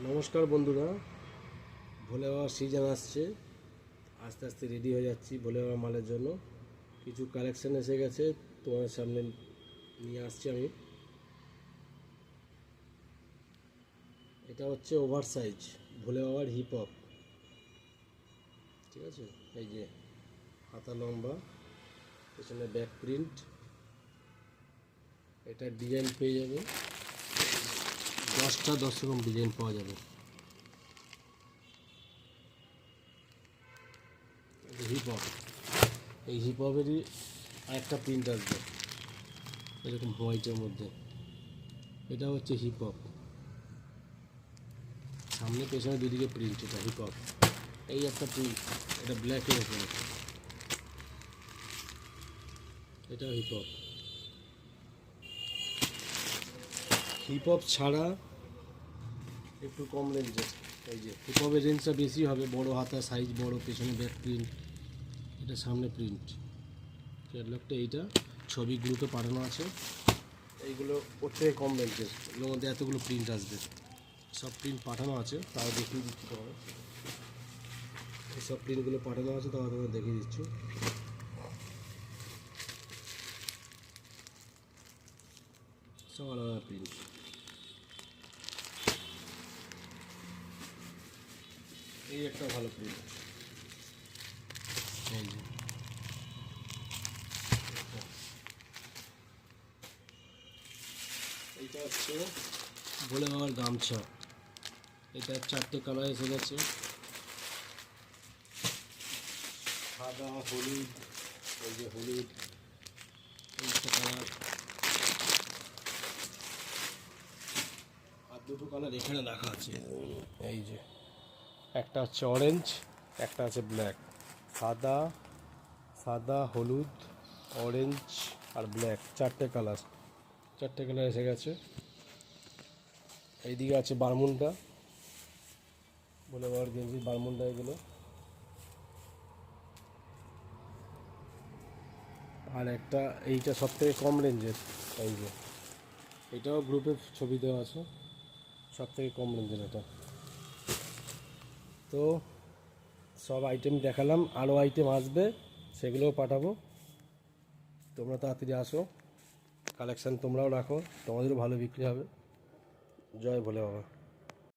নমস্কার বন্ধুরা, ভোলে বাবার সিজন আসছে, আস্তে আস্তে রেডি হয়ে যাচ্ছি ভোলে বাবার মালের জন্য। কিছু কালেকশান এসে গেছে, তোমাদের সামনে নিয়ে আসছি আমি। এটা হচ্ছে ওভার সাইজ ভোলে বাবার হিপ হপ, ঠিক আছে। এই যে হাতা লম্বা, পেছনে ব্যাক প্রিন্ট, এটা ডিজাইন পেয়ে যাবে 10 রকম ডিজাইন পাওয়া যাবে। হিপ হপ, এই হিপ হপেরই আরেকটা প্রিন্ট আসবে এরকম হোয়াইটের মধ্যে। এটা হচ্ছে হিপ হপ, সামনে পেছনে দুদিকে প্রিন্ট। এটা হিপ হপ, এই একটা প্রিন্ট, এটা ব্ল্যাকের উপরে, এটা হিপ হপ। হিপ হপ ছাড়া একটু কম রেঞ্জের, এই যে হিপ হপের রেঞ্জটা বেশি হবে, বড় হাতা সাইজ বড়, পেছনে ব্যাক প্রিন্ট, এটা সামনে প্রিন্ট। ক্যাটলগটা এইটা ছবিগুলোতে পাঠানো আছে, এইগুলো ওর থেকে কম রেঞ্জের, এগুলোর মধ্যে এতগুলো প্রিন্ট আসবে। সব প্রিন্ট পাঠানো আছে, তাও দেখিয়ে দিচ্ছি তোমাকে। এই সব প্রিন্টগুলো পাঠানো আছে, তাও তোমাকে দেখিয়ে দিচ্ছি। সব আলাদা প্রিন্ট। এই একটা ভালো প্রিন্ট, এই যে এইটা হচ্ছে ভোলে বাবার গামছা। এটা 4টে কালার এসে গেছে, সাদা, হলুদ, এই যে হলুদ, এইটা কালার, আর দুটো কালার এখানে রাখা আছে। এই যে একটা হচ্ছে অরেঞ্জ, একটা আছে ব্ল্যাক। সাদা, সাদা, হলুদ, অরেঞ্জ আর ব্ল্যাক, 4টে কালার এসে গেছে। এইদিকে আছে বারমুন্ডা, বলে বাবার গেঞ্জি বারমুন্ডা এগুলো। আর একটা এইটা সব থেকে কম রেঞ্জের, এই যে এটাও গ্রুপে ছবি দেওয়া আছে, সব থেকে কম রেঞ্জের এটা। তো সব আইটেম দেখালাম, আরও আইটেম আসবে, সেগুলোও পাঠাবো। তোমরা তাড়াতাড়ি আসো, কালেকশান তোমরাও রাখো, তোমাদেরও ভালো বিক্রি হবে। জয় ভোলে বাবা।